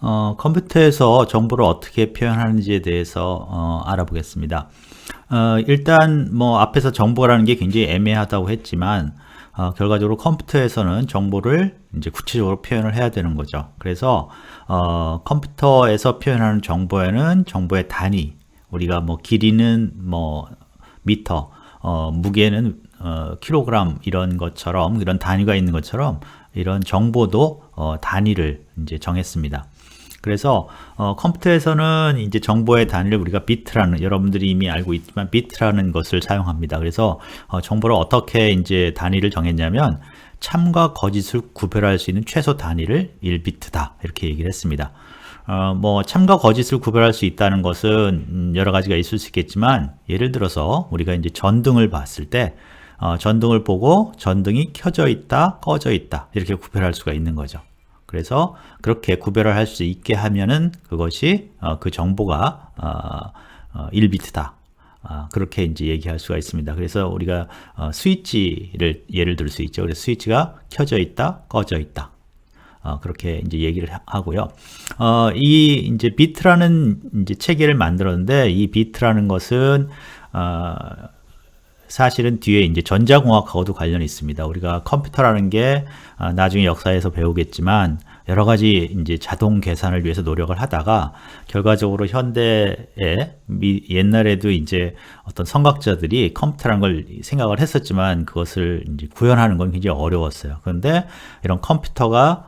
컴퓨터에서 정보를 어떻게 표현하는지에 대해서 알아보겠습니다. 일단 뭐 앞에서 정보라는 게 굉장히 애매하다고 했지만 결과적으로 컴퓨터에서는 정보를 이제 구체적으로 표현을 해야 되는 거죠. 그래서 컴퓨터에서 표현하는 정보에는 정보의 단위, 우리가 뭐 길이는 뭐 미터, 무게는 킬로그램 이런 것처럼 이런 단위가 있는 것처럼 이런 정보도 단위를 이제 정했습니다. 그래서 컴퓨터에서는 이제 정보의 단위를 우리가 비트라는, 여러분들이 이미 알고 있지만 비트라는 것을 사용합니다. 그래서 정보를 어떻게 이제 단위를 정했냐면 참과 거짓을 구별할 수 있는 최소 단위를 1비트다 이렇게 얘기를 했습니다. 뭐 참과 거짓을 구별할 수 있다는 것은 여러 가지가 있을 수 있겠지만, 예를 들어서 우리가 이제 전등을 봤을 때 전등을 보고 전등이 켜져 있다, 꺼져 있다 이렇게 구별할 수가 있는 거죠. 그래서 그렇게 구별을 할 수 있게 하면은 그것이 그 정보가 1비트다. 그렇게 이제 얘기할 수가 있습니다. 그래서 우리가 스위치를 예를 들 수 있죠. 그래서 스위치가 켜져 있다, 꺼져 있다. 그렇게 이제 얘기를 하고요. 이 이제 비트라는 이제 체계를 만들었는데, 이 비트라는 것은 사실은 뒤에 이제 전자공학하고도 관련이 있습니다. 우리가 컴퓨터라는 게 나중에 역사에서 배우겠지만 여러 가지 이제 자동 계산을 위해서 노력을 하다가 결과적으로 현대에 옛날에도 이제 어떤 선각자들이 컴퓨터라는 걸 생각을 했었지만 그것을 이제 구현하는 건 굉장히 어려웠어요. 그런데 이런 컴퓨터가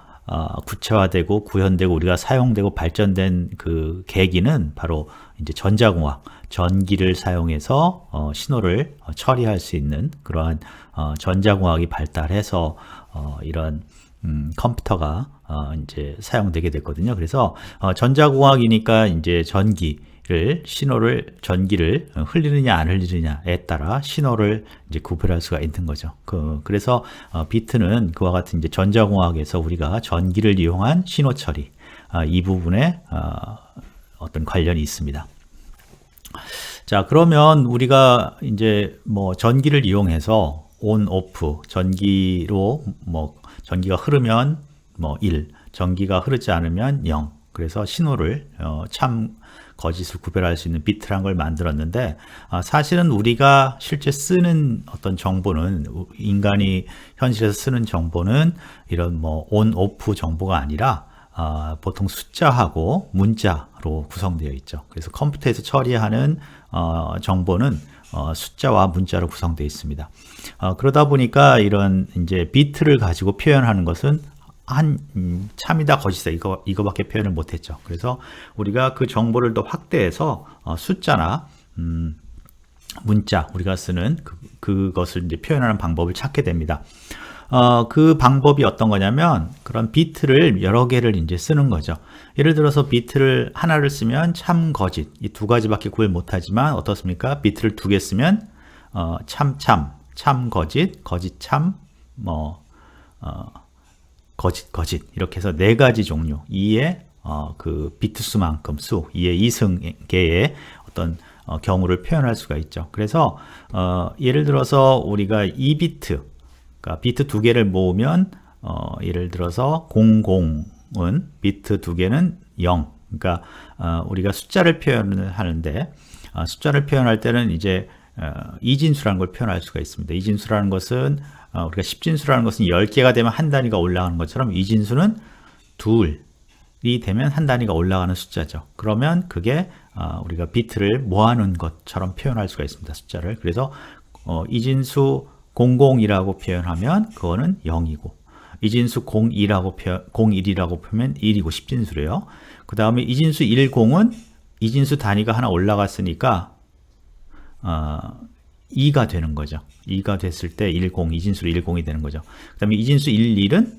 구체화되고 구현되고 우리가 사용되고 발전된 그 계기는 바로 이제 전자공학, 전기를 사용해서 신호를 처리할 수 있는 그러한 전자공학이 발달해서 이런 컴퓨터가 이제 사용되게 됐거든요. 그래서 전자공학이니까 이제 신호를 전기를 흘리느냐 안 흘리느냐에 따라 신호를 이제 구별할 수가 있는 거죠. 그래서 비트는 그와 같은 이제 전자공학에서 우리가 전기를 이용한 신호 처리, 이 부분에 어떤 관련이 있습니다. 자, 그러면 우리가 이제 뭐 전기를 이용해서 온, 오프, 전기로 뭐 전기가 흐르면 뭐 1, 전기가 흐르지 않으면 0. 그래서 신호를 참, 거짓을 구별할 수 있는 비트란 걸 만들었는데, 사실은 우리가 실제 쓰는 어떤 정보는, 인간이 현실에서 쓰는 정보는 이런 뭐 온, 오프 정보가 아니라 보통 숫자하고 문자로 구성되어 있죠. 그래서 컴퓨터에서 처리하는 정보는 숫자와 문자로 구성되어 있습니다. 그러다 보니까 이런 이제 비트를 가지고 표현하는 것은 참이다 거짓이다 이거밖에 표현을 못했죠. 그래서 우리가 그 정보를 더 확대해서 숫자나 문자, 우리가 쓰는 그것을 이제 표현하는 방법을 찾게 됩니다. 그 방법이 어떤 거냐면 그런 비트를 여러 개를 이제 쓰는 거죠. 예를 들어서 비트를 하나를 쓰면 참, 거짓, 이 두 가지밖에 구별 못하지만 어떻습니까? 비트를 두 개 쓰면 참, 거짓, 거짓, 참, 거짓 이렇게 해서 네 가지 종류, 2의 그 비트 수만큼 2의 2승계의 어떤 경우를 표현할 수가 있죠. 그래서 예를 들어서 우리가 2비트, 그러니까 비트 두 개를 모으면 예를 들어서 00은 비트 두 개는 0. 그러니까 우리가 숫자를 표현을 하는데 숫자를 표현할 때는 이제 이진수라는 걸 표현할 수가 있습니다. 이진수라는 것은 우리가 10진수라는 것은 10개가 되면 한 단위가 올라가는 것처럼 이진수는 2이 되면 한 단위가 올라가는 숫자죠. 그러면 그게 우리가 비트를 모아놓은 것처럼 표현할 수가 있습니다. 숫자를. 그래서 이진수 00이라고 표현하면 그거는 0이고, 이진수 01이라고 표현하면 1이고 10진수래요. 그 다음에 이진수 10은 이진수 단위가 하나 올라갔으니까 2가 되는 거죠. 2가 됐을 때 10, 이진수로 10이 되는 거죠. 그 다음에 이진수 11은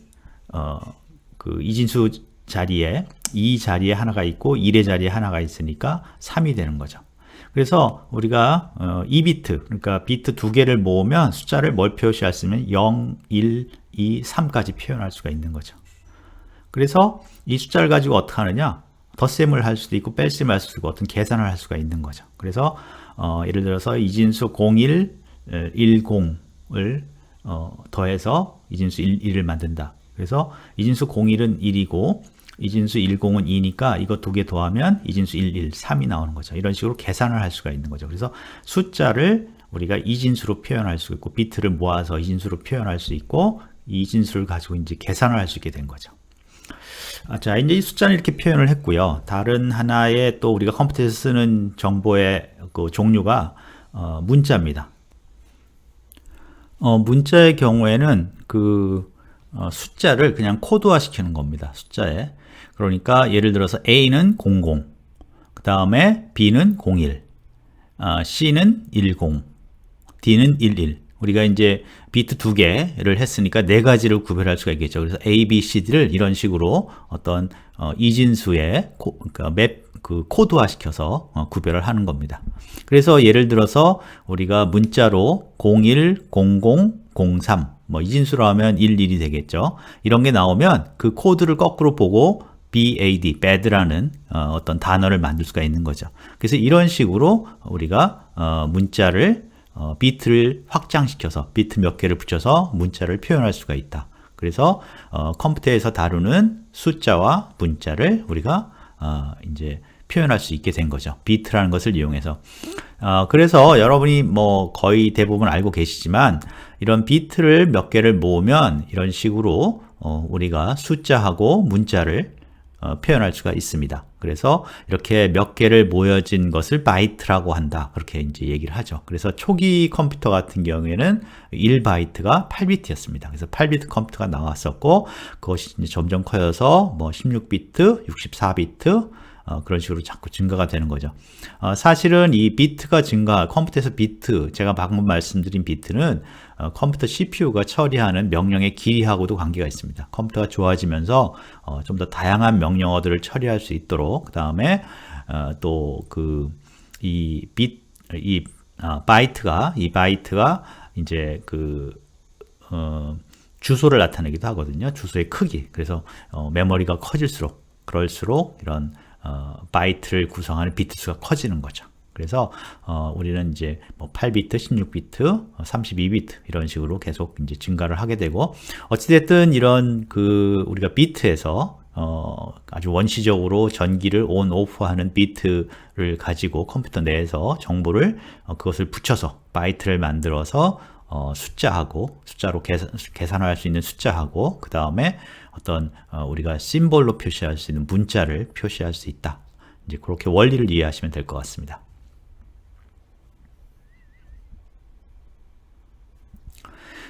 그 이진수 자리에 2 자리에 하나가 있고 1의 자리에 하나가 있으니까 3이 되는 거죠. 그래서 우리가 2비트, 그러니까 비트 두 개를 모으면 숫자를 뭘 표시할 수 있으면 0, 1, 2, 3까지 표현할 수가 있는 거죠. 그래서 이 숫자를 가지고 어떻게 하느냐? 덧셈을 할 수도 있고 뺄셈을 할 수도 있고 어떤 계산을 할 수가 있는 거죠. 그래서 예를 들어서 이진수 01, 10을 더해서 이진수 11을 만든다. 그래서 이진수 01은 1이고 이진수 10은 2니까 이거 두 개 더하면 이진수 1, 3이 나오는 거죠. 이런 식으로 계산을 할 수가 있는 거죠. 그래서 숫자를 우리가 이진수로 표현할 수 있고 비트를 모아서 이진수로 표현할 수 있고 이진수를 가지고 이제 계산을 할 수 있게 된 거죠. 자, 이제 이 숫자는 이렇게 표현을 했고요. 다른 하나의 또 우리가 컴퓨터에서 쓰는 정보의 그 종류가 문자입니다. 문자의 경우에는 숫자를 그냥 코드화 시키는 겁니다. 숫자에. 그러니까 예를 들어서 A는 00, 그 다음에 B는 01, C는 10, D는 11. 우리가 이제 비트 두 개를 했으니까 네 가지를 구별할 수가 있겠죠. 그래서 A, B, C, D를 이런 식으로 어떤 이진수의 코드화 시켜서 구별을 하는 겁니다. 그래서 예를 들어서 우리가 문자로 01, 00, 03 뭐 이진수로 하면 11이 되겠죠. 이런 게 나오면 그 코드를 거꾸로 보고 BAD, bad라는 어떤 단어를 만들 수가 있는 거죠. 그래서 이런 식으로 우리가 문자를 비트를 확장시켜서 비트 몇 개를 붙여서 문자를 표현할 수가 있다. 그래서 컴퓨터에서 다루는 숫자와 문자를 우리가 이제 표현할 수 있게 된 거죠. 비트라는 것을 이용해서. 그래서 여러분이 뭐 거의 대부분 알고 계시지만 이런 비트를 몇 개를 모으면 이런 식으로 우리가 숫자하고 문자를 표현할 수가 있습니다. 그래서 이렇게 몇 개를 모여진 것을 바이트라고 한다. 그렇게 이제 얘기를 하죠. 그래서 초기 컴퓨터 같은 경우에는 1바이트가 8비트였습니다. 그래서 8비트 컴퓨터가 나왔었고 그것이 이제 점점 커져서 뭐 16비트, 64비트 그런 식으로 자꾸 증가가 되는 거죠. 사실은 이 비트가 컴퓨터에서 비트, 제가 방금 말씀드린 비트는 컴퓨터 CPU가 처리하는 명령의 길이하고도 관계가 있습니다. 컴퓨터가 좋아지면서 좀 더 다양한 명령어들을 처리할 수 있도록, 그 다음에 또 이 바이트가 이제 주소를 나타내기도 하거든요. 주소의 크기. 그래서 메모리가 커질수록 그럴수록 이런 바이트를 구성하는 비트 수가 커지는 거죠. 그래서 우리는 이제 뭐 8비트, 16비트, 32비트 이런 식으로 계속 이제 증가를 하게 되고 어찌됐든 이런 우리가 비트에서 아주 원시적으로 전기를 온, 오프하는 비트를 가지고 컴퓨터 내에서 정보를 그것을 붙여서 바이트를 만들어서 숫자로 계산할 수 있는 숫자하고 그 다음에 어떤 우리가 심볼로 표시할 수 있는 문자를 표시할 수 있다. 이제 그렇게 원리를 이해하시면 될 것 같습니다.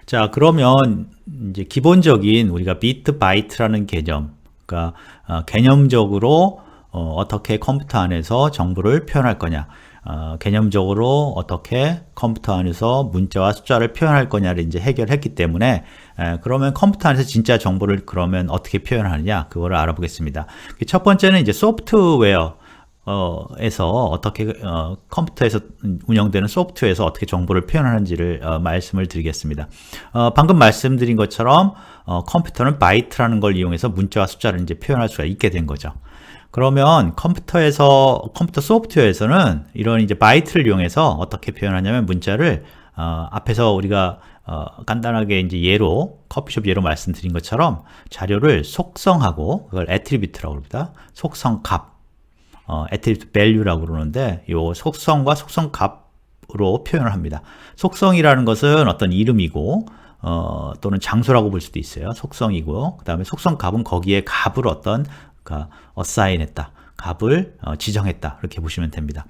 자, 그러면 이제 기본적인 우리가 비트 바이트라는 개념, 그러니까 개념적으로 어떻게 컴퓨터 안에서 정보를 표현할 거냐, 개념적으로 어떻게 컴퓨터 안에서 문자와 숫자를 표현할 거냐를 이제 해결했기 때문에 그러면 컴퓨터 안에서 진짜 정보를 그러면 어떻게 표현하느냐 그거를 알아보겠습니다. 첫 번째는 이제 소프트웨어 에서 어떻게 컴퓨터에서 운영되는 소프트웨어에서 어떻게 정보를 표현하는지를 말씀을 드리겠습니다. 방금 말씀드린 것처럼 컴퓨터는 바이트라는 걸 이용해서 문자와 숫자를 이제 표현할 수가 있게 된 거죠. 그러면 컴퓨터 소프트웨어에서는 이런 이제 바이트를 이용해서 어떻게 표현하냐면 문자를 앞에서 우리가 간단하게 이제 커피숍 예로 말씀드린 것처럼 자료를 속성하고 그걸 애트리뷰트라고 합니다. 속성 값. attribute value라고 그러는데 이 속성과 속성 값으로 표현을 합니다. 속성이라는 것은 어떤 이름이고 또는 장소라고 볼 수도 있어요. 속성이고 그 다음에 속성 값은 거기에 값을 assign했다. 값을 지정했다. 이렇게 보시면 됩니다.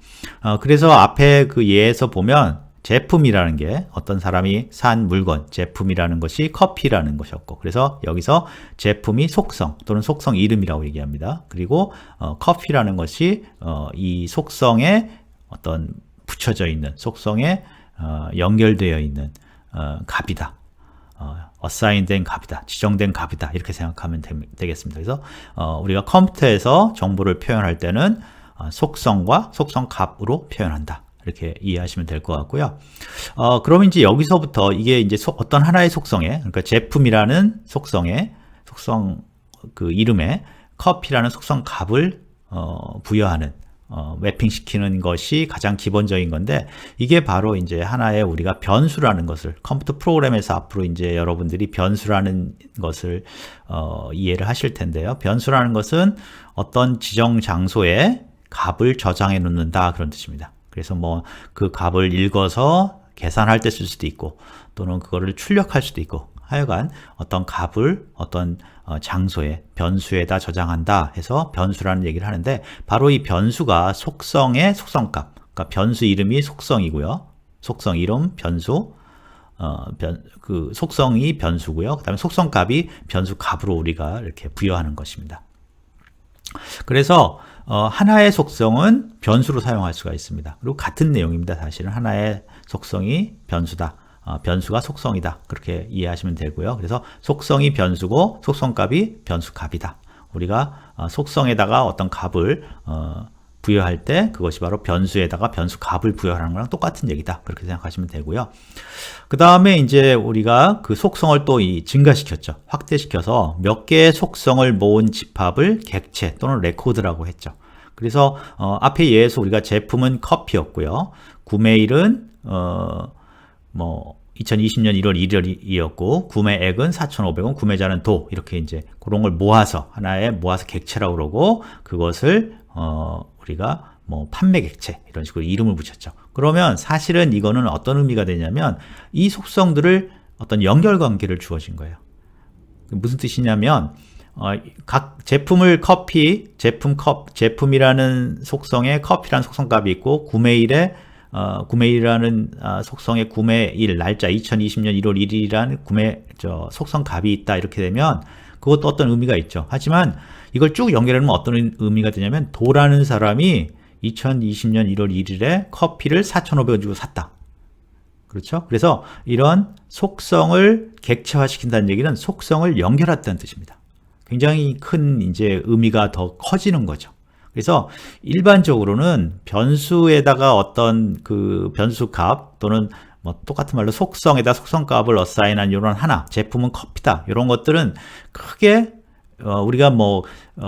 그래서 앞에 그 예에서 보면 제품이라는 게 어떤 사람이 산 물건, 제품이라는 것이 커피라는 것이었고 그래서 여기서 제품이 속성 또는 속성 이름이라고 얘기합니다. 그리고 커피라는 것이 이 속성에 어떤 붙여져 있는 속성에 연결되어 있는 값이다. 어사인된 값이다. 지정된 값이다. 이렇게 생각하면 되겠습니다. 그래서 우리가 컴퓨터에서 정보를 표현할 때는 속성과 속성 값으로 표현한다. 이렇게 이해하시면 될 것 같고요. 그러면 이제 여기서부터 이게 이제 어떤 하나의 속성에, 그러니까 제품이라는 속성에, 속성 이름에 커피라는 속성 값을 부여하는 매핑 시키는 것이 가장 기본적인 건데, 이게 바로 이제 하나의 우리가 변수라는 것을, 컴퓨터 프로그램에서 앞으로 이제 여러분들이 변수라는 것을 이해를 하실 텐데요. 변수라는 것은 어떤 지정 장소에 값을 저장해 놓는다, 그런 뜻입니다. 그래서 뭐 그 값을 읽어서 계산할 때 쓸 수도 있고, 또는 그거를 출력할 수도 있고, 하여간 어떤 값을 어떤 장소에, 변수에다 저장한다 해서 변수라는 얘기를 하는데, 바로 이 변수가 속성의 속성값, 그러니까 변수 이름이 속성이고요. 속성 이름 변수, 그 속성이 변수고요. 그 다음에 속성값이 변수 값으로 우리가 이렇게 부여하는 것입니다. 그래서 하나의 속성은 변수로 사용할 수가 있습니다. 그리고 같은 내용입니다. 사실은 하나의 속성이 변수다, 변수가 속성이다, 그렇게 이해하시면 되고요. 그래서 속성이 변수고 속성값이 변수 값이다. 우리가 속성에다가 어떤 값을 부여할 때 그것이 바로 변수에다가 변수 값을 부여하는 거랑 똑같은 얘기다, 그렇게 생각하시면 되고요. 그 다음에 이제 우리가 그 속성을 또 증가시켰죠. 확대시켜서 몇 개의 속성을 모은 집합을 객체 또는 레코드라고 했죠. 그래서 앞에 예에서 우리가 제품은 커피였고요. 구매일은 뭐 2020년 1월 1일이었고, 구매액은 4,500원, 구매자는 도, 이렇게 이제 그런 걸 모아서 하나에 모아서 객체라고 그러고, 그것을 우리가 뭐 판매 객체 이런 식으로 이름을 붙였죠. 그러면 사실은 이거는 어떤 의미가 되냐면, 이 속성들을 어떤 연결관계를 주어진 거예요. 무슨 뜻이냐면, 각 제품을 커피, 제품이라는 속성에 커피라는 속성값이 있고, 구매일이라는 속성의 구매일, 날짜 2020년 1월 1일이라는 속성값이 있다, 이렇게 되면 그것도 어떤 의미가 있죠. 하지만 이걸 쭉 연결하면 어떤 의미가 되냐면, 도라는 사람이 2020년 1월 1일에 커피를 4,500원 주고 샀다. 그렇죠? 그래서 이런 속성을 객체화시킨다는 얘기는 속성을 연결했다는 뜻입니다. 굉장히 큰 이제 의미가 더 커지는 거죠. 그래서 일반적으로는 변수에다가 어떤 그 변수값 또는 뭐 똑같은 말로 속성에다 속성값을 어사인한 이런 하나, 제품은 커피다, 이런 것들은 크게 우리가 뭐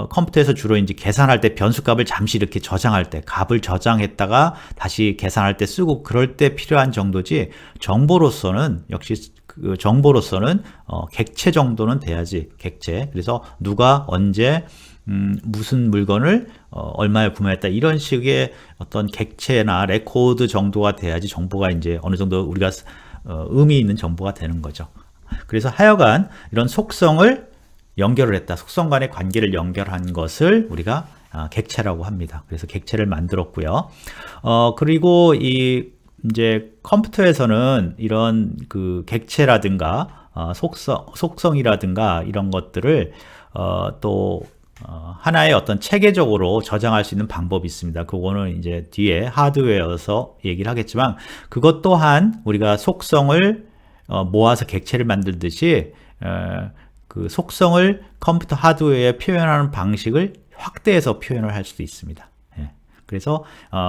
컴퓨터에서 주로 이제 계산할 때 변수값을 잠시 이렇게 저장할 때, 값을 저장했다가 다시 계산할 때 쓰고 그럴 때 필요한 정도지, 정보로서는 역시 그 정보로서는 객체 정도는 돼야지, 객체. 그래서 누가 언제 무슨 물건을 얼마에 구매했다, 이런 식의 어떤 객체나 레코드 정도가 돼야지 정보가 이제 어느 정도 우리가 의미 있는 정보가 되는 거죠. 그래서 하여간 이런 속성을 연결을 했다, 속성 간의 관계를 연결한 것을 우리가 객체라고 합니다. 그래서 객체를 만들었고요. 그리고 이제 컴퓨터에서는 이런 그 객체라든가 속성이라든가 이런 것들을 또 하나의 어떤 체계적으로 저장할 수 있는 방법이 있습니다. 그거는 이제 뒤에 하드웨어에서 얘기를 하겠지만, 그것 또한 우리가 속성을 모아서 객체를 만들듯이 그 속성을 컴퓨터 하드웨어에 표현하는 방식을 확대해서 표현을 할 수도 있습니다. 그래서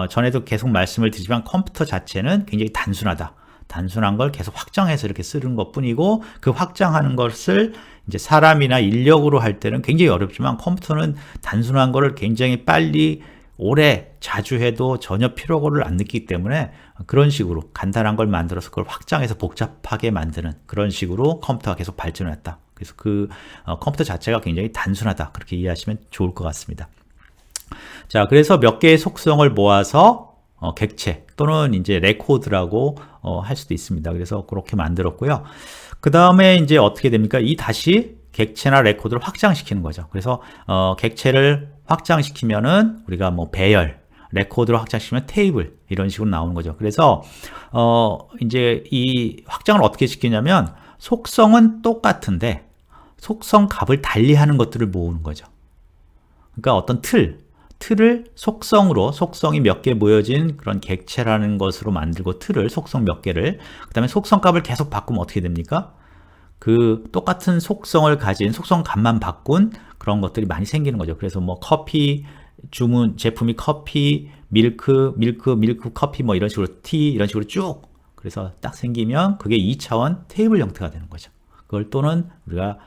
전에도 계속 말씀을 드리지만, 컴퓨터 자체는 굉장히 단순하다. 단순한 걸 계속 확장해서 이렇게 쓰는 것 뿐이고, 그 확장하는 것을 이제 사람이나 인력으로 할 때는 굉장히 어렵지만, 컴퓨터는 단순한 거를 굉장히 빨리 오래 자주 해도 전혀 피로를 안 느끼기 때문에, 그런 식으로 간단한 걸 만들어서 그걸 확장해서 복잡하게 만드는 그런 식으로 컴퓨터가 계속 발전했다. 그래서 그 컴퓨터 자체가 굉장히 단순하다, 그렇게 이해하시면 좋을 것 같습니다. 자, 그래서 몇 개의 속성을 모아서 객체 또는 이제 레코드라고 할 수도 있습니다. 그래서 그렇게 만들었고요. 그 다음에 이제 어떻게 됩니까? 다시 객체나 레코드를 확장시키는 거죠. 그래서 객체를 확장시키면은 우리가 뭐 배열, 레코드를 확장시키면 테이블, 이런 식으로 나오는 거죠. 그래서 이제 이 확장을 어떻게 시키냐면, 속성은 똑같은데 속성 값을 달리하는 것들을 모으는 거죠. 그러니까 어떤 틀을 속성으로, 속성이 몇 개 모여진 그런 객체라는 것으로 만들고, 틀을, 속성 몇 개를, 그 다음에 속성 값을 계속 바꾸면 어떻게 됩니까? 그 똑같은 속성을 가진 속성 값만 바꾼 그런 것들이 많이 생기는 거죠. 그래서 뭐 커피 제품이 커피, 밀크, 커피, 뭐 이런 식으로 티, 이런 식으로 쭉, 그래서 딱 생기면 그게 2차원 테이블 형태가 되는 거죠. 그걸 또는 우리가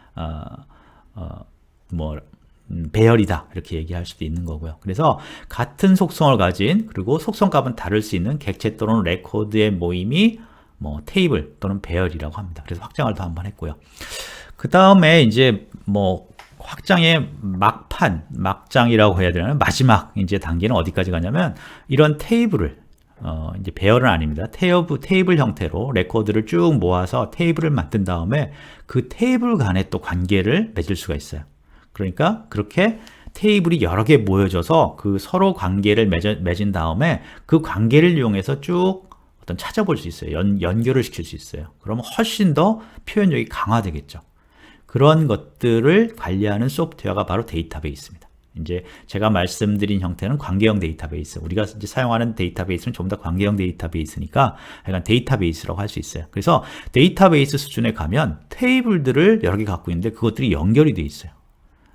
배열이다 이렇게 얘기할 수도 있는 거고요. 그래서 같은 속성을 가진 그리고 속성값은 다를 수 있는 객체 또는 레코드의 모임이 뭐 테이블 또는 배열이라고 합니다. 그래서 확장을 더 한번 했고요. 그 다음에 이제 뭐 확장의 막장이라고 해야 되나 마지막 이제 단계는 어디까지 가냐면 이런 테이블을 이제 배열은 아닙니다. 테이블 형태로 레코드를 쭉 모아서 테이블을 만든 다음에 그 테이블 간에 또 관계를 맺을 수가 있어요. 그러니까 그렇게 테이블이 여러 개 모여져서 그 서로 관계를 맺은 다음에 그 관계를 이용해서 쭉 어떤 찾아볼 수 있어요. 연결을 시킬 수 있어요. 그러면 훨씬 더 표현력이 강화되겠죠. 그런 것들을 관리하는 소프트웨어가 바로 데이터베이스입니다. 이제 제가 말씀드린 형태는 관계형 데이터베이스. 우리가 이제 사용하는 데이터베이스는 좀 더 관계형 데이터베이스니까 약간 데이터베이스라고 할 수 있어요. 그래서 데이터베이스 수준에 가면 테이블들을 여러 개 갖고 있는데 그것들이 연결이 돼 있어요.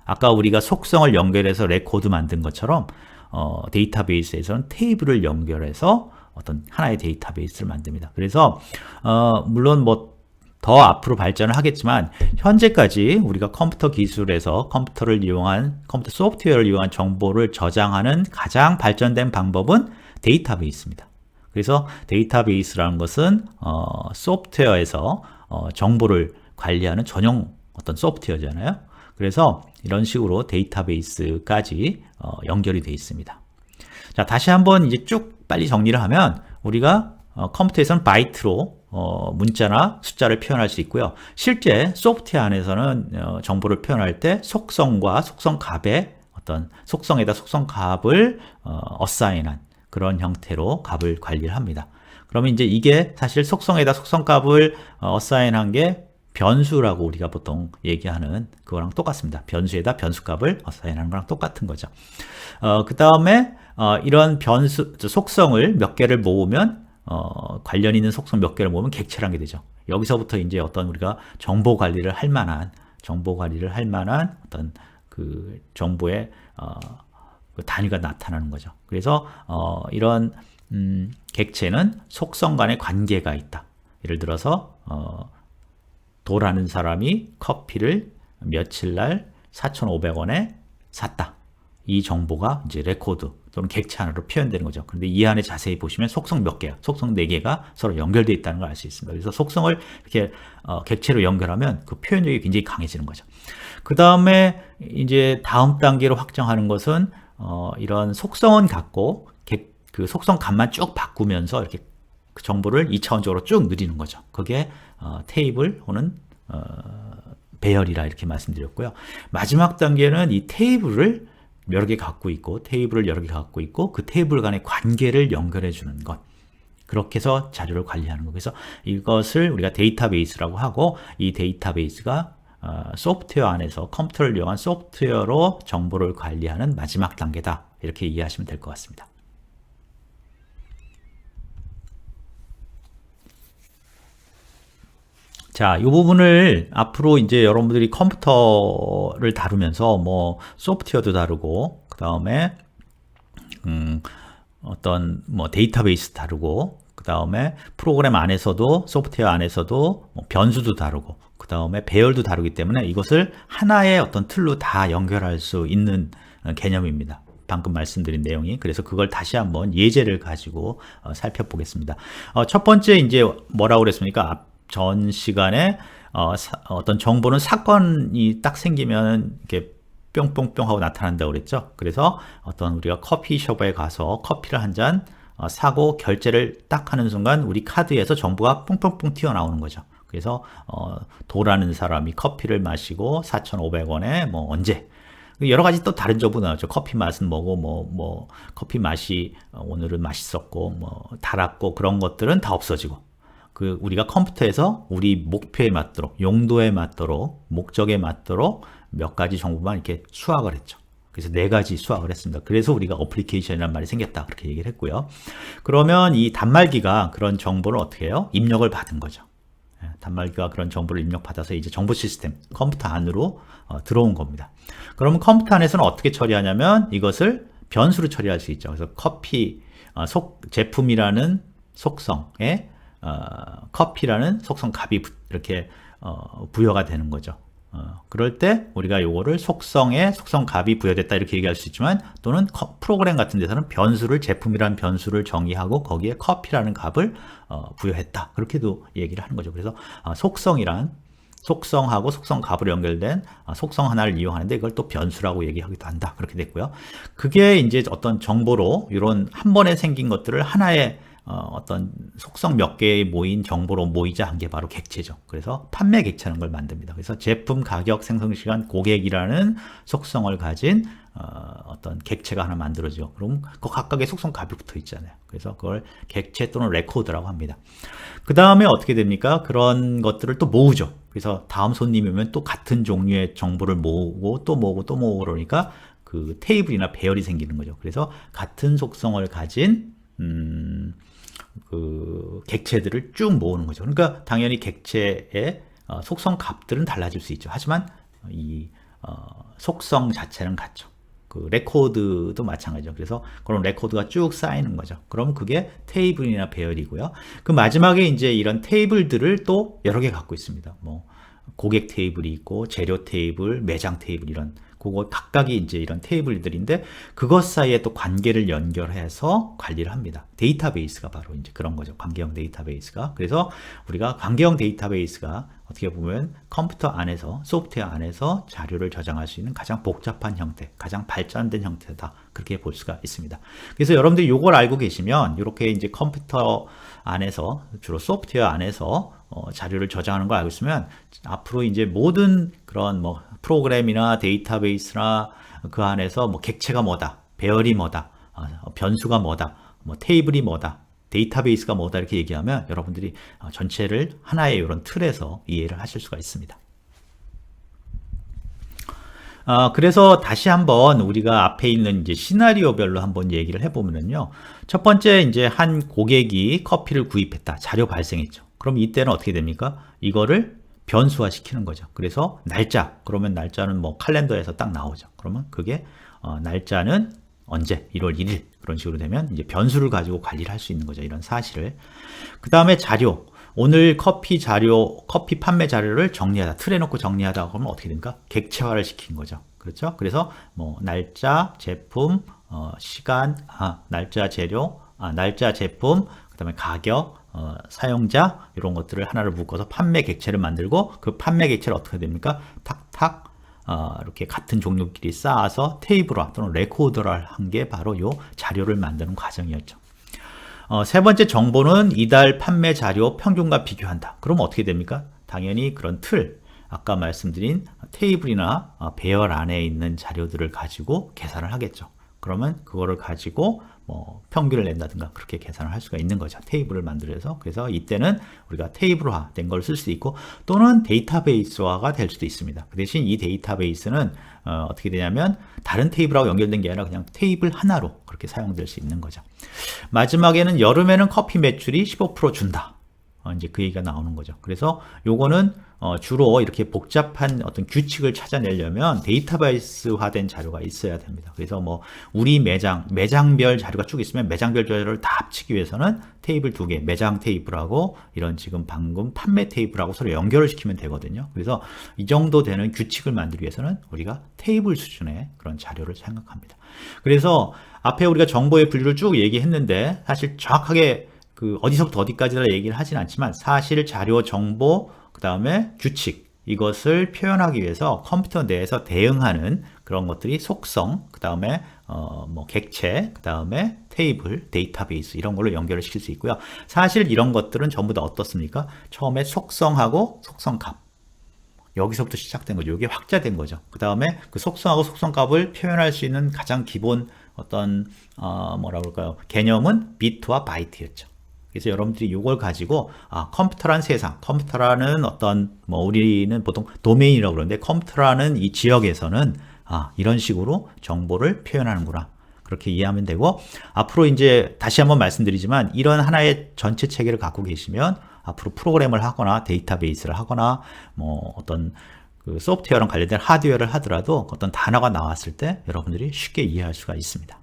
아까 우리가 속성을 연결해서 레코드 만든 것처럼 데이터베이스에서는 테이블을 연결해서 어떤 하나의 데이터베이스를 만듭니다. 그래서 물론 뭐 더 앞으로 발전을 하겠지만 현재까지 우리가 컴퓨터 기술에서 컴퓨터 소프트웨어를 이용한 정보를 저장하는 가장 발전된 방법은 데이터베이스입니다. 그래서 데이터베이스라는 것은 소프트웨어에서 정보를 관리하는 전용 어떤 소프트웨어잖아요. 그래서 이런 식으로 데이터베이스까지 연결이 되어 있습니다. 자, 다시 한번 이제 쭉 빨리 정리를 하면 우리가 컴퓨터에서는 바이트로 문자나 숫자를 표현할 수 있고요. 실제 소프트웨어 안에서는 정보를 표현할 때 속성과 속성값의 어떤 속성에다 속성값을 어사인한 그런 형태로 값을 관리를 합니다. 그러면 이제 이게 사실 속성에다 속성값을 어사인한 게 변수라고 우리가 보통 얘기하는 그거랑 똑같습니다. 변수에다 변수값을 어사인하는 거랑 똑같은 거죠. 그 다음에 이런 속성을 몇 개를 모으면 관련 있는 속성 몇 개를 모으면 객체라는 게 되죠. 여기서부터 이제 어떤 우리가 정보 관리를 할 만한 어떤 그 정보의 그 단위가 나타나는 거죠. 그래서 이런 객체는 속성 간의 관계가 있다. 예를 들어서 도라는 사람이 커피를 며칠 날 4,500원에 샀다. 이 정보가 이제 레코드 또는 객체 하나로 표현되는 거죠. 그런데 이 안에 자세히 보시면 속성 몇 개야, 속성 4개가 서로 연결되어 있다는 걸 알 수 있습니다. 그래서 속성을 이렇게 객체로 연결하면 그 표현력이 굉장히 강해지는 거죠. 그 다음에 이제 다음 단계로 확장하는 것은 이런 속성은 갖고 그 속성 값만 쭉 바꾸면서 이렇게 그 정보를 2차원적으로 쭉 늘리는 거죠. 그게 테이블 혹은 배열이라 이렇게 말씀드렸고요. 마지막 단계는 이 테이블을 여러 개 갖고 있고 그 테이블 간의 관계를 연결해 주는 것. 그렇게 해서 자료를 관리하는 것. 그래서 이것을 우리가 데이터베이스라고 하고 이 데이터베이스가 소프트웨어 안에서 컴퓨터를 이용한 소프트웨어로 정보를 관리하는 마지막 단계다. 이렇게 이해하시면 될 것 같습니다. 자, 이 부분을 앞으로 이제 여러분들이 컴퓨터를 다루면서 뭐 소프트웨어도 다루고 그 다음에 어떤 뭐 데이터베이스 다루고 그 다음에 프로그램 안에서도 소프트웨어 안에서도 뭐 변수도 다루고 그 다음에 배열도 다루기 때문에 이것을 하나의 어떤 틀로 다 연결할 수 있는 개념입니다. 방금 말씀드린 내용이. 그래서 그걸 다시 한번 예제를 가지고 살펴보겠습니다. 첫 번째 이제 뭐라고 그랬습니까? 전 시간에 어떤 정보는 사건이 딱 생기면 이렇게 뿅뿅뿅 하고 나타난다고 그랬죠. 그래서 어떤 우리가 커피숍에 가서 커피를 한 잔 사고 결제를 딱 하는 순간 우리 카드에서 정보가 뿅뿅뿅 튀어나오는 거죠. 그래서 도라는 사람이 커피를 마시고 4,500원에 뭐 언제 여러 가지 또 다른 정보 나왔죠. 커피 맛은 뭐고 뭐 커피 맛이 오늘은 맛있었고 뭐 달았고 그런 것들은 다 없어지고 그 우리가 컴퓨터에서 우리 목표에 맞도록 용도에 맞도록 목적에 맞도록 몇 가지 정보만 이렇게 수확을 했죠. 그래서 4가지 수확을 했습니다. 그래서 우리가 어플리케이션이라는 말이 생겼다 그렇게 얘기를 했고요. 그러면 이 단말기가 그런 정보를 어떻게 해요? 입력을 받은 거죠. 단말기가 그런 정보를 입력받아서 이제 정보 시스템 컴퓨터 안으로 들어온 겁니다. 그러면 컴퓨터 안에서는 어떻게 처리하냐면 이것을 변수로 처리할 수 있죠. 그래서 커피 제품이라는 속성에 커피라는 속성 값이 이렇게 부여가 되는 거죠. 그럴 때 우리가 요거를 속성에 속성 값이 부여됐다 이렇게 얘기할 수 있지만, 또는 프로그램 같은 데서는 변수를, 제품이라는 변수를 정의하고 거기에 커피라는 값을 부여했다, 그렇게도 얘기를 하는 거죠. 그래서 속성이란 속성하고 속성 값으로 연결된 속성 하나를 이용하는데 이걸 또 변수라고 얘기하기도 한다, 그렇게 됐고요. 그게 이제 어떤 정보로 이런 한 번에 생긴 것들을 하나의 어떤 속성 몇 개의 모인 정보로 모이자 한 게 바로 객체죠. 그래서 판매 객체라는 걸 만듭니다. 그래서 제품, 가격, 생성 시간, 고객이라는 속성을 가진 어떤 객체가 하나 만들어지죠. 그럼 그 각각의 속성 값이 붙어 있잖아요. 그래서 그걸 객체 또는 레코드라고 합니다. 그 다음에 어떻게 됩니까? 그런 것들을 또 모으죠. 그래서 다음 손님이 오면 또 같은 종류의 정보를 모으고 또 모으고 또 모으고 그러니까 그 테이블이나 배열이 생기는 거죠. 그래서 같은 속성을 가진 그 객체들을 쭉 모으는 거죠. 그러니까 당연히 객체의 속성 값들은 달라질 수 있죠. 하지만 이 속성 자체는 같죠. 그 레코드도 마찬가지죠. 그래서 그런 레코드가 쭉 쌓이는 거죠. 그럼 그게 테이블이나 배열이고요. 그 마지막에 이제 이런 테이블들을 또 여러 개 갖고 있습니다. 뭐 고객 테이블이 있고 재료 테이블, 매장 테이블, 이런 그거 각각이 이제 이런 테이블들인데 그것 사이에 또 관계를 연결해서 관리를 합니다. 데이터베이스가 바로 이제 그런 거죠. 관계형 데이터베이스가. 그래서 우리가 관계형 데이터베이스가 어떻게 보면 컴퓨터 안에서, 소프트웨어 안에서 자료를 저장할 수 있는 가장 복잡한 형태, 가장 발전된 형태다, 그렇게 볼 수가 있습니다. 그래서 여러분들이 이걸 알고 계시면 이렇게 이제 컴퓨터 안에서, 주로 소프트웨어 안에서 자료를 저장하는 걸 알고 있으면 앞으로 이제 모든 그런 뭐 프로그램이나 데이터베이스나 그 안에서 뭐 객체가 뭐다, 배열이 뭐다, 변수가 뭐다, 뭐 테이블이 뭐다, 데이터베이스가 뭐다 이렇게 얘기하면 여러분들이 전체를 하나의 이런 틀에서 이해를 하실 수가 있습니다. 그래서 다시 한번 우리가 앞에 있는 이제 시나리오별로 한번 얘기를 해보면요. 첫 번째, 이제 한 고객이 커피를 구입했다. 자료 발생했죠. 그럼 이때는 어떻게 됩니까? 이거를 변수화 시키는 거죠. 그래서 날짜, 그러면 날짜는 뭐 칼렌더에서 딱 나오죠. 그러면 그게 날짜는 언제? 1월 1일. 그런 식으로 되면 이제 변수를 가지고 관리를 할 수 있는 거죠. 이런 사실을. 그 다음에 자료. 오늘 커피 자료, 커피 판매 자료를 정리하다, 틀에 놓고 정리하다 그러면 어떻게 됩니까? 객체화를 시킨 거죠. 그렇죠? 그래서 뭐 날짜, 제품, 시간, 날짜, 재료, 날짜, 제품, 그 다음에 가격, 사용자, 이런 것들을 하나를 묶어서 판매 객체를 만들고 그 판매 객체를 어떻게 됩니까? 탁탁 이렇게 같은 종류끼리 쌓아서 테이블화 또는 레코더를 한 게 바로 요 자료를 만드는 과정이었죠. 세 번째 정보는 이달 판매 자료 평균과 비교한다. 그럼 어떻게 됩니까? 당연히 그런 틀, 아까 말씀드린 테이블이나 배열 안에 있는 자료들을 가지고 계산을 하겠죠. 그러면 그거를 가지고 뭐 평균을 낸다든가 그렇게 계산을 할 수가 있는 거죠. 테이블을 만들어서. 그래서 이때는 우리가 테이블화 된 걸 쓸 수 있고 또는 데이터베이스화가 될 수도 있습니다. 그 대신 이 데이터베이스는 어떻게 되냐면 다른 테이블하고 연결된 게 아니라 그냥 테이블 하나로 그렇게 사용될 수 있는 거죠. 마지막에는 여름에는 커피 매출이 15% 준다. 이제 그 얘기가 나오는 거죠. 그래서 요거는 주로 이렇게 복잡한 어떤 규칙을 찾아내려면 데이터베이스화된 자료가 있어야 됩니다. 그래서 뭐 우리 매장별 자료가 쭉 있으면 매장별 자료를 다 합치기 위해서는 테이블 2개, 매장 테이블하고 이런 지금 방금 판매 테이블하고 서로 연결을 시키면 되거든요. 그래서 이 정도 되는 규칙을 만들기 위해서는 우리가 테이블 수준의 그런 자료를 생각합니다. 그래서 앞에 우리가 정보의 분류를 쭉 얘기했는데 사실 정확하게 그 어디서부터 어디까지라 얘기를 하진 않지만 사실 자료, 정보, 그 다음에 규칙, 이것을 표현하기 위해서 컴퓨터 내에서 대응하는 그런 것들이 속성, 그 다음에 뭐 객체, 그 다음에 테이블, 데이터베이스 이런 걸로 연결을 시킬 수 있고요. 사실 이런 것들은 전부 다 어떻습니까? 처음에 속성하고 속성값, 여기서부터 시작된 거죠. 이게 확자된 거죠. 그 다음에 그 속성하고 속성값을 표현할 수 있는 가장 기본 어떤 뭐라 그럴까요? 개념은 비트와 바이트였죠. 그래서 여러분들이 이걸 가지고 컴퓨터란 세상, 컴퓨터라는 어떤 뭐 우리는 보통 도메인이라고 그러는데 컴퓨터라는 이 지역에서는 이런 식으로 정보를 표현하는구나. 그렇게 이해하면 되고 앞으로 이제 다시 한번 말씀드리지만 이런 하나의 전체 체계를 갖고 계시면 앞으로 프로그램을 하거나 데이터베이스를 하거나 뭐 어떤 그 소프트웨어랑 관련된 하드웨어를 하더라도 어떤 단어가 나왔을 때 여러분들이 쉽게 이해할 수가 있습니다.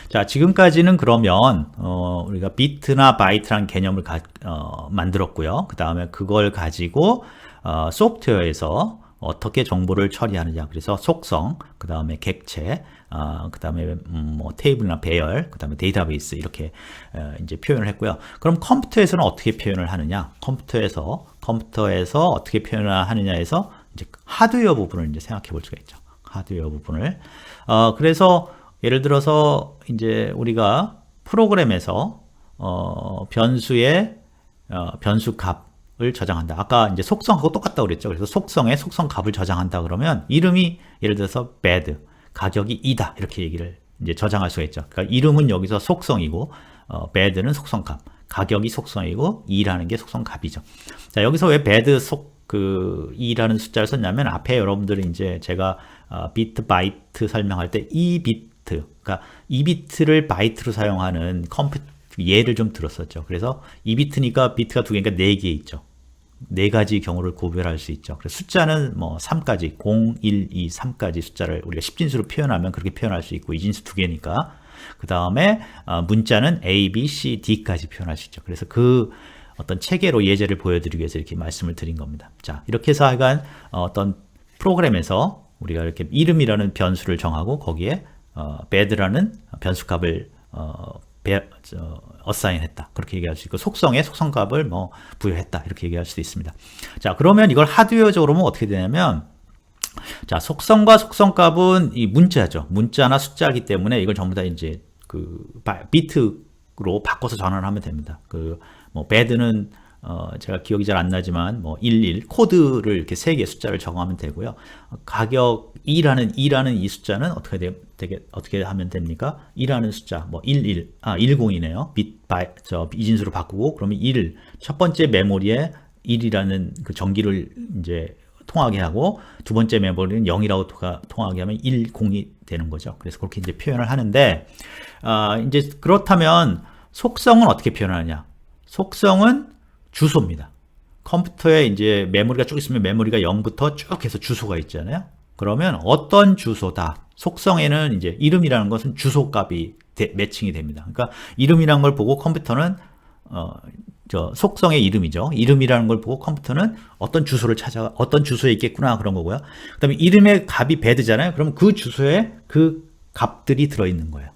자, 지금까지는 그러면 우리가 비트나 바이트라는 개념을 만들었고요. 그 다음에 그걸 가지고 소프트웨어에서 어떻게 정보를 처리하느냐. 그래서 속성, 그 다음에 객체, 그 다음에 뭐 테이블이나 배열, 그 다음에 데이터베이스 이렇게 이제 표현을 했고요. 그럼 컴퓨터에서는 어떻게 표현을 하느냐? 컴퓨터에서 어떻게 표현을 하느냐에서 이제 하드웨어 부분을 이제 생각해 볼 수가 있죠. 하드웨어 부분을. 그래서 예를 들어서 이제 우리가 프로그램에서 변수의 변수 값을 저장한다. 아까 이제 속성하고 똑같다고 그랬죠. 그래서 속성에 속성 값을 저장한다 그러면 이름이 예를 들어서 bad, 가격이 2다 이렇게 얘기를 이제 저장할 수가 있죠. 그러니까 이름은 여기서 속성이고 bad는 속성 값, 가격이 속성이고 2라는 게 속성 값이죠. 자, 여기서 왜 bad 2라는 숫자를 썼냐면 앞에 여러분들이 이제 제가 비트 바이트 설명할 때 2비트, 그러니까 2비트를 바이트로 사용하는 컴퓨터 예를 좀 들었었죠. 그래서 2비트니까 비트가 2개니까 4개 있죠. 4가지 경우를 구별할 수 있죠. 그래서 숫자는 뭐 3까지, 0, 1, 2, 3까지 숫자를 우리가 10진수로 표현하면 그렇게 표현할 수 있고, 2진수 2개니까. 그 다음에 문자는 A, B, C, D까지 표현할 수 있죠. 그래서 그 어떤 체계로 예제를 보여드리기 위해서 이렇게 말씀을 드린 겁니다. 자, 이렇게 해서 하여간 어떤 프로그램에서 우리가 이렇게 이름이라는 변수를 정하고 거기에 bad라는 변수값을 어사인했다. 그렇게 얘기할 수 있고, 속성에 속성값을 뭐 부여했다. 이렇게 얘기할 수도 있습니다. 자, 그러면 이걸 하드웨어적으로 보면 어떻게 되냐면, 자, 속성과 속성값은 이 문자죠. 문자나 숫자이기 때문에 이걸 전부 다 이제 그 비트로 바꿔서 전환을 하면 됩니다. 뭐 bad는 제가 기억이 잘 안 나지만 뭐 11 코드를 이렇게 3개의 숫자를 적어하면 되고요. 가격 2라는 이 숫자는 어떻게 하면 됩니까? 2라는 숫자 뭐 10이네요. 이진수로 바꾸고 그러면 1을 첫 번째 메모리에 1이라는 그 전기를 이제 통하게 하고 두 번째 메모리는 0이라고 통하게 하면 10이 되는 거죠. 그래서 그렇게 이제 표현을 하는데 이제 그렇다면 속성은 어떻게 표현하느냐? 속성은 주소입니다. 컴퓨터에 이제 메모리가 쭉 있으면 메모리가 0부터 쭉 해서 주소가 있잖아요. 그러면 어떤 주소다. 속성에는 이제 이름이라는 것은 주소 값이 매칭이 됩니다. 그러니까 이름이라는 걸 보고 컴퓨터는 속성의 이름이죠. 이름이라는 걸 보고 컴퓨터는 어떤 주소에 있겠구나 그런 거고요. 그다음에 이름의 값이 배드잖아요. 그러면 그 주소에 그 값들이 들어있는 거예요.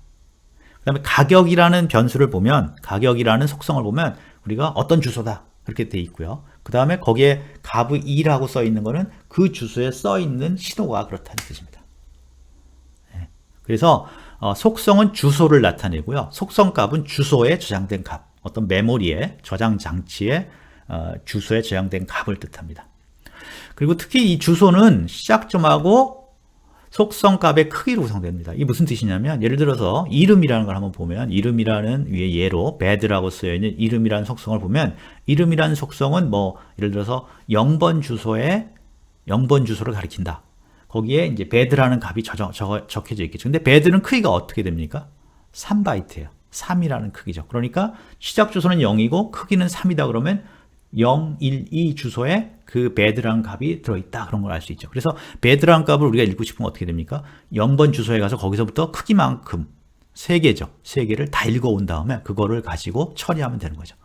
그다음에 가격이라는 변수를 보면, 가격이라는 속성을 보면 우리가 어떤 주소다 그렇게 돼 있고요. 그 다음에 거기에 값의 2라고 써 있는 거는 그 주소에 써 있는 신호가 그렇다는 뜻입니다. 네. 그래서 속성은 주소를 나타내고요. 속성 값은 주소에 저장된 값, 어떤 메모리에 저장 장치에 주소에 저장된 값을 뜻합니다. 그리고 특히 이 주소는 시작점하고 속성 값의 크기로 구성됩니다. 이게 무슨 뜻이냐면, 예를 들어서 이름이라는 걸 한번 보면, 이름이라는 위에 예로 bad라고 쓰여 있는 이름이라는 속성을 보면, 이름이라는 속성은 뭐 예를 들어서 0번 주소를 가리킨다. 거기에 이제 bad라는 값이 적혀져 있겠죠. 근데 bad는 크기가 어떻게 됩니까? 3바이트예요. 3이라는 크기죠. 그러니까 시작 주소는 0이고 크기는 3이다 그러면 0, 1, 2 주소에 그 bad라는 값이 들어있다. 그런 걸 알 수 있죠. 그래서 bad라는 값을 우리가 읽고 싶으면 어떻게 됩니까? 0번 주소에 가서 거기서부터 크기만큼 3개죠. 3개를 다 읽어온 다음에 그거를 가지고 처리하면 되는 거죠.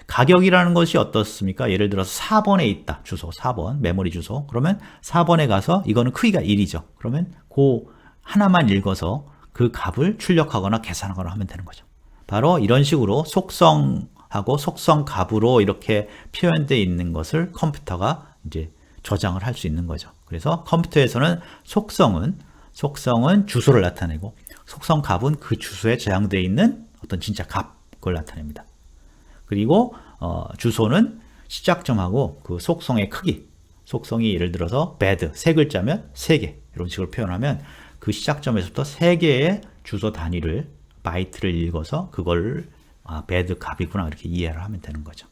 가격이라는 것이 어떻습니까? 예를 들어서 4번에 있다. 주소 4번 메모리 주소. 그러면 4번에 가서 이거는 크기가 1이죠. 그러면 그 하나만 읽어서 그 값을 출력하거나 계산하거나 하면 되는 거죠. 바로 이런 식으로 속성하고 속성 값으로 이렇게 표현되어 있는 것을 컴퓨터가 이제 저장을 할 수 있는 거죠. 그래서 컴퓨터에서는 속성은 주소를 나타내고 속성 값은 그 주소에 저장되어 있는 어떤 진짜 값을 나타냅니다. 그리고 주소는 시작점하고 그 속성의 크기, 속성이 예를 들어서 bad 3글자면 3개 이런 식으로 표현하면 그 시작점에서부터 3개의 주소 단위를 바이트를 읽어서 그걸 bad 값이구나 이렇게 이해를 하면 되는 거죠.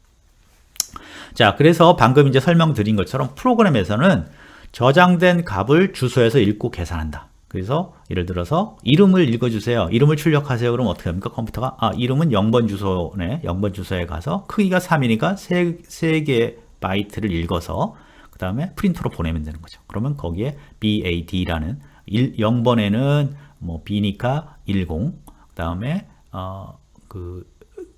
자, 그래서 방금 이제 설명드린 것처럼 프로그램에서는 저장된 값을 주소에서 읽고 계산한다. 그래서 예를 들어서 이름을 읽어주세요. 이름을 출력하세요. 그러면 어떻게 합니까? 컴퓨터가 이름은 0번 주소네. 0번 주소에 가서 크기가 3이니까 3개의 바이트를 읽어서 그 다음에 프린터로 보내면 되는 거죠. 그러면 거기에 BAD라는 0번에는 뭐 B니까 10, 그 다음에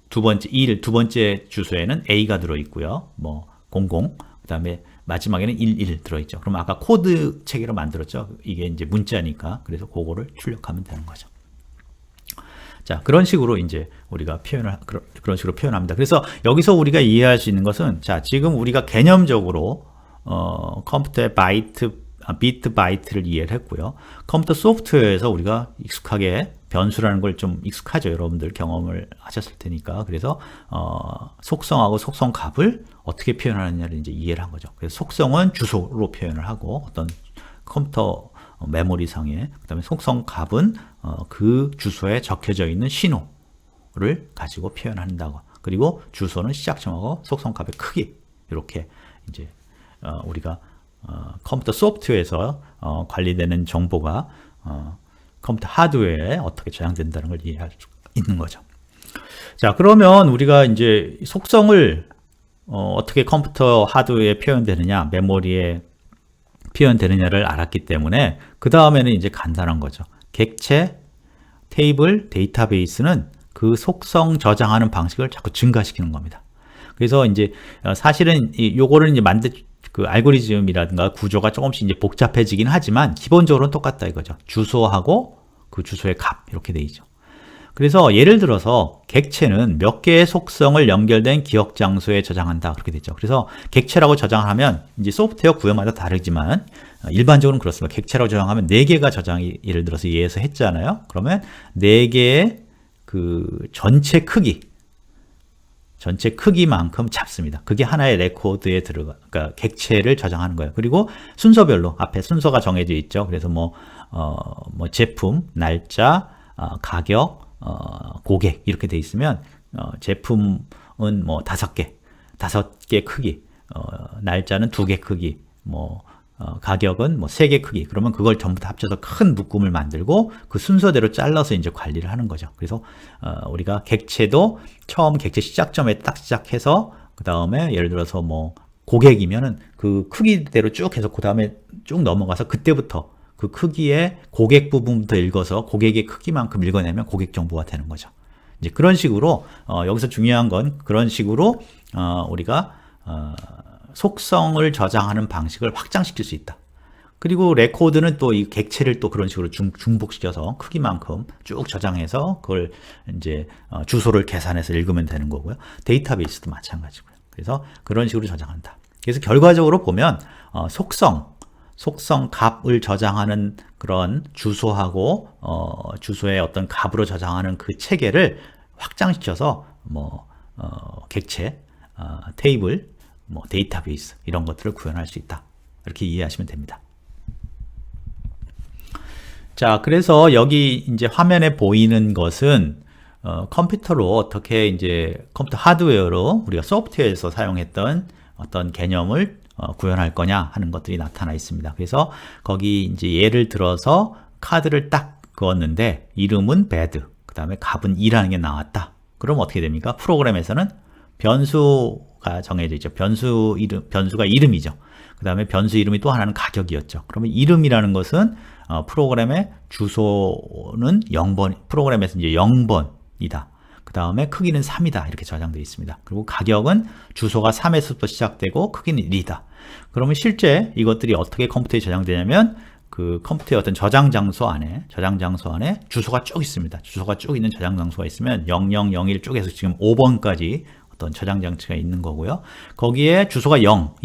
두 번째 주소에는 A가 들어있고요. 뭐 00, 그 다음에 마지막에는 11 들어있죠. 그럼 아까 코드 체계로 만들었죠. 이게 이제 문자니까. 그래서 그거를 출력하면 되는 거죠. 자, 그런 식으로 이제 우리가 그런 식으로 표현합니다. 그래서 여기서 우리가 이해할 수 있는 것은, 자, 지금 우리가 개념적으로, 컴퓨터의 비트 바이트를 이해를 했고요. 컴퓨터 소프트웨어에서 우리가 익숙하게 변수라는 걸 좀 익숙하죠. 여러분들 경험을 하셨을 테니까. 그래서, 속성하고 속성 값을 어떻게 표현하느냐를 이제 이해를 한 거죠. 그래서 속성은 주소로 표현을 하고, 어떤 컴퓨터 메모리상에, 그 다음에 속성 값은 그 주소에 적혀져 있는 신호를 가지고 표현한다고. 그리고 주소는 시작점하고 속성 값의 크기. 이렇게 이제 우리가 컴퓨터 소프트웨어에서 관리되는 정보가 컴퓨터 하드웨어에 어떻게 저장된다는 걸 이해할 수 있는 거죠. 자, 그러면 우리가 이제 속성을 어떻게 컴퓨터 하드웨어에 표현되느냐, 메모리에 표현되느냐를 알았기 때문에 그 다음에는 이제 간단한 거죠. 객체, 테이블, 데이터베이스는 그 속성 저장하는 방식을 자꾸 증가시키는 겁니다. 그래서 이제 사실은 요거를 이제 그 알고리즘이라든가 구조가 조금씩 이제 복잡해지긴 하지만 기본적으로는 똑같다 이거죠. 주소하고 그 주소의 값 이렇게 돼 있죠. 그래서 예를 들어서 객체는 몇 개의 속성을 연결된 기억 장소에 저장한다 그렇게 됐죠. 그래서 객체라고 저장하면 이제 소프트웨어 구현마다 다르지만 일반적으로는 그렇습니다. 객체라고 저장하면 4개가 저장이 예를 들어서 예에서 했잖아요. 그러면 4개의 그 전체 크기만큼 잡습니다. 그게 하나의 레코드에 그러니까 객체를 저장하는 거예요. 그리고 순서별로 앞에 순서가 정해져 있죠. 그래서 뭐 제품, 날짜, 가격, 고객 이렇게 돼 있으면 제품은 뭐 5개 크기, 날짜는 2개 크기, 가격은 뭐 3개 크기. 그러면 그걸 전부 다 합쳐서 큰 묶음을 만들고 그 순서대로 잘라서 이제 관리를 하는 거죠. 그래서 우리가 객체도 처음 객체 시작점에 딱 시작해서 그 다음에 예를 들어서 뭐 고객이면은 그 크기대로 쭉 해서 그 다음에 쭉 넘어가서 그때부터 그 크기의 고객 부분부터 읽어서 고객의 크기만큼 읽어내면 고객 정보가 되는 거죠. 이제 그런 식으로 여기서 중요한 건 그런 식으로 우리가 속성을 저장하는 방식을 확장시킬 수 있다. 그리고 레코드는 또 이 객체를 또 그런 식으로 중복시켜서 크기만큼 쭉 저장해서 그걸 이제 주소를 계산해서 읽으면 되는 거고요. 데이터베이스도 마찬가지고요. 그래서 그런 식으로 저장한다. 그래서 결과적으로 보면 속성 값을 저장하는 그런 주소하고 주소의 어떤 값으로 저장하는 그 체계를 확장시켜서 객체, 테이블, 데이터베이스 이런 것들을 구현할 수 있다. 이렇게 이해하시면 됩니다. 자, 그래서 여기 이제 화면에 보이는 것은 컴퓨터로 어떻게 이제 컴퓨터 하드웨어로 우리가 소프트웨어에서 사용했던 어떤 개념을 구현할 거냐 하는 것들이 나타나 있습니다. 그래서 거기 이제 예를 들어서 카드를 딱 그었는데 이름은 bad, 그 다음에 값은 2라는 게 나왔다. 그럼 어떻게 됩니까? 프로그램에서는 변수가 정해져 있죠. 변수가 이름이죠. 그 다음에 변수 이름이 또 하나는 가격이었죠. 그러면 이름이라는 것은 프로그램의 주소는 0번, 프로그램에서 이제 0번이다. 그 다음에 크기는 3이다. 이렇게 저장되어 있습니다. 그리고 가격은 주소가 3에서부터 시작되고 크기는 1이다. 그러면 실제 이것들이 어떻게 컴퓨터에 저장되냐면 그 컴퓨터의 어떤 저장 장소 안에 주소가 쭉 있습니다. 주소가 쭉 있는 저장 장소가 있으면 0001 쪽에서 지금 5번까지 어떤 저장 장치가 있는 거고요. 거기에 주소가 0,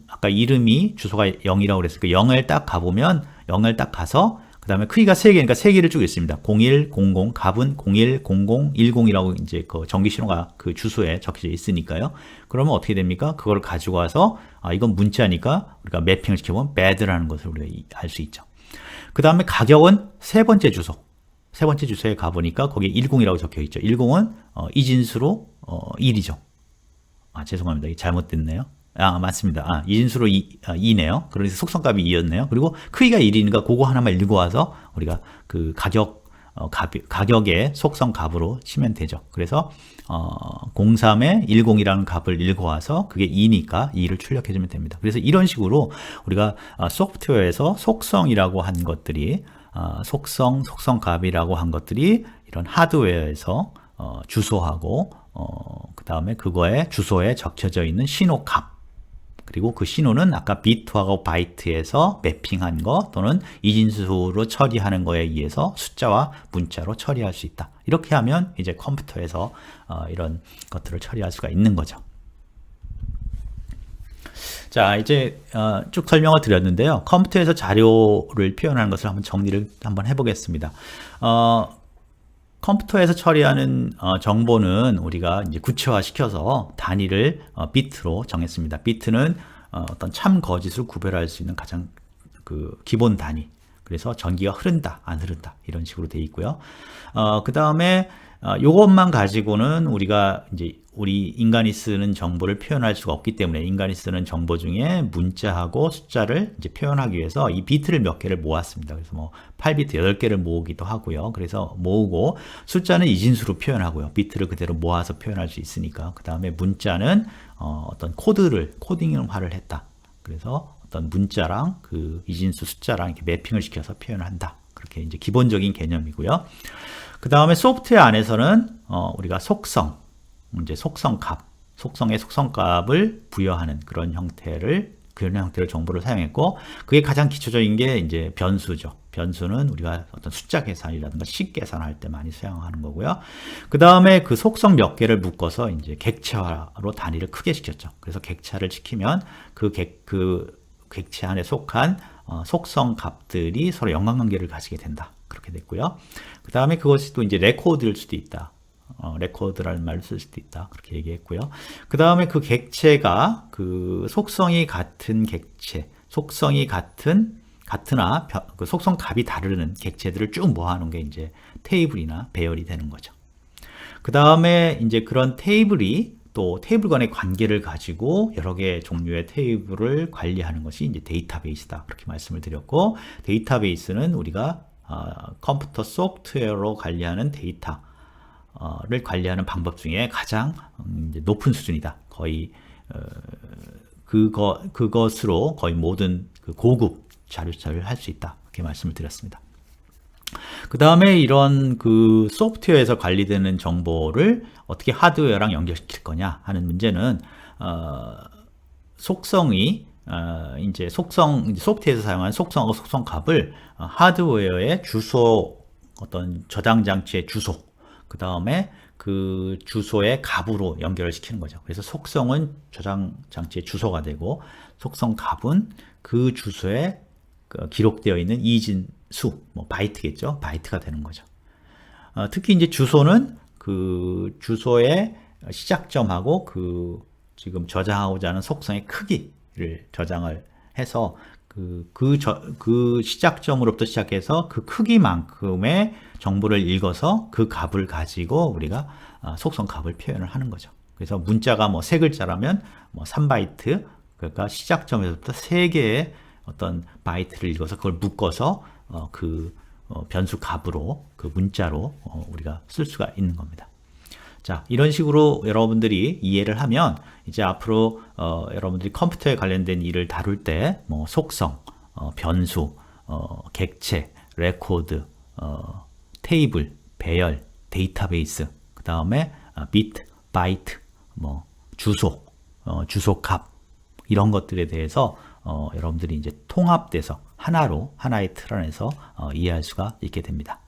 아까 이름이 주소가 0이라고 그랬으니까 0을 딱 가보면 0을 딱 가서 그 다음에 크기가 3개니까 3개를 쭉 있습니다. 01, 00, 값은 01, 00, 10이라고 이제 그 전기 신호가 그 주소에 적혀져 있으니까요. 그러면 어떻게 됩니까? 그걸 가지고 와서 이건 문자니까 우리가 매핑을 시켜보면 bad라는 것을 우리가 알 수 있죠. 그 다음에 가격은 세 번째 주소에 가보니까 거기에 10이라고 적혀 있죠. 10은 이진수로 1이죠. 죄송합니다. 잘못됐네요. 맞습니다. 이진수로 2네요. 그래서 속성값이 2였네요. 그리고 크기가 1이니까 그거 하나만 읽어와서 우리가 그 가격의 속성 값으로 치면 되죠. 그래서 03에 10이라는 값을 읽어와서 그게 2니까 2를 출력해주면 됩니다. 그래서 이런 식으로 우리가 소프트웨어에서 속성이라고 한 것들이 속성 값이라고 한 것들이 이런 하드웨어에서 주소하고 그 다음에 그거에 주소에 적혀져 있는 신호 값, 그리고 그 신호는 아까 비트하고 바이트에서 매핑한 거 또는 이진수로 처리하는 거에 의해서 숫자와 문자로 처리할 수 있다. 이렇게 하면 이제 컴퓨터에서 이런 것들을 처리할 수가 있는 거죠. 자, 이제 쭉 설명을 드렸는데요. 컴퓨터에서 자료를 표현하는 것을 한번 정리를 한번 해보겠습니다. 컴퓨터에서 처리하는 정보는 우리가 이제 구체화 시켜서 단위를 비트로 정했습니다. 비트는 어떤 참 거짓을 구별할 수 있는 가장 그 기본 단위. 그래서 전기가 흐른다, 안 흐른다 이런 식으로 되어 있고요. 그 다음에 이것만 가지고는 우리가 이제 우리 인간이 쓰는 정보를 표현할 수가 없기 때문에 인간이 쓰는 정보 중에 문자하고 숫자를 이제 표현하기 위해서 이 비트를 몇 개를 모았습니다. 그래서 뭐 8비트 8개를 모으기도 하고요. 그래서 모으고 숫자는 이진수로 표현하고요. 비트를 그대로 모아서 표현할 수 있으니까. 그 다음에 문자는 어떤 코딩화를 했다. 그래서 어떤 문자랑 그 이진수 숫자랑 이렇게 매핑을 시켜서 표현을 한다. 그렇게 이제 기본적인 개념이고요. 그 다음에 소프트웨어 안에서는 우리가 속성의 속성값을 부여하는 그런 형태를 정보를 사용했고, 그게 가장 기초적인 게 이제 변수죠. 변수는 우리가 어떤 숫자 계산이라든가 식 계산할 때 많이 사용하는 거고요. 그 다음에 그 속성 몇 개를 묶어서 이제 객체화로 단위를 크게 시켰죠. 그래서 객체화를 시키면 그 객체 안에 속한 속성 값들이 서로 연관관계를 가지게 된다. 그렇게 됐고요. 그 다음에 그것이 또 이제 레코드일 수도 있다. 레코드라는 말을 쓸 수도 있다. 그렇게 얘기했고요. 그 다음에 그 객체가 그 속성이 같은 객체, 속성이 같으나 그 속성 값이 다르는 객체들을 쭉 모아놓은 게 이제 테이블이나 배열이 되는 거죠. 그 다음에 이제 그런 테이블이 또 테이블 간의 관계를 가지고 여러 개의 종류의 테이블을 관리하는 것이 이제 데이터베이스다. 그렇게 말씀을 드렸고, 데이터베이스는 우리가 컴퓨터 소프트웨어로 관리하는 데이터를 관리하는 방법 중에 가장 이제 높은 수준이다. 거의 그것으로 거의 모든 그 고급 자료 처리를 할 수 있다. 그렇게 말씀을 드렸습니다. 그 다음에 이런 그 소프트웨어에서 관리되는 정보를 어떻게 하드웨어랑 연결시킬 거냐 하는 문제는 이제 소프트웨어에서 사용하는 속성하고 속성 값을 하드웨어의 주소, 어떤 저장 장치의 주소, 그 다음에 그 주소의 값으로 연결을 시키는 거죠. 그래서 속성은 저장 장치의 주소가 되고, 속성 값은 그 주소에 기록되어 있는 이진수, 뭐 바이트겠죠. 바이트가 되는 거죠. 특히 이제 주소는 그 주소의 시작점하고 그 지금 저장하고자 하는 속성의 크기를 저장을 해서 그 시작점으로부터 시작해서 그 크기만큼의 정보를 읽어서 그 값을 가지고 우리가 속성 값을 표현을 하는 거죠. 그래서 문자가 뭐 3글자라면 뭐 3바이트, 그러니까 시작점에서부터 3개의 어떤 바이트를 읽어서 그걸 묶어서 변수 값으로 그 문자로 우리가 쓸 수가 있는 겁니다. 자, 이런 식으로 여러분들이 이해를 하면 이제 앞으로 여러분들이 컴퓨터에 관련된 일을 다룰 때 뭐 속성, 변수, 객체, 레코드, 테이블, 배열, 데이터베이스, 그 다음에 비트, 바이트, 뭐 주소, 주소 값, 이런 것들에 대해서 여러분들이 이제 통합돼서 하나의 틀 안에서 이해할 수가 있게 됩니다.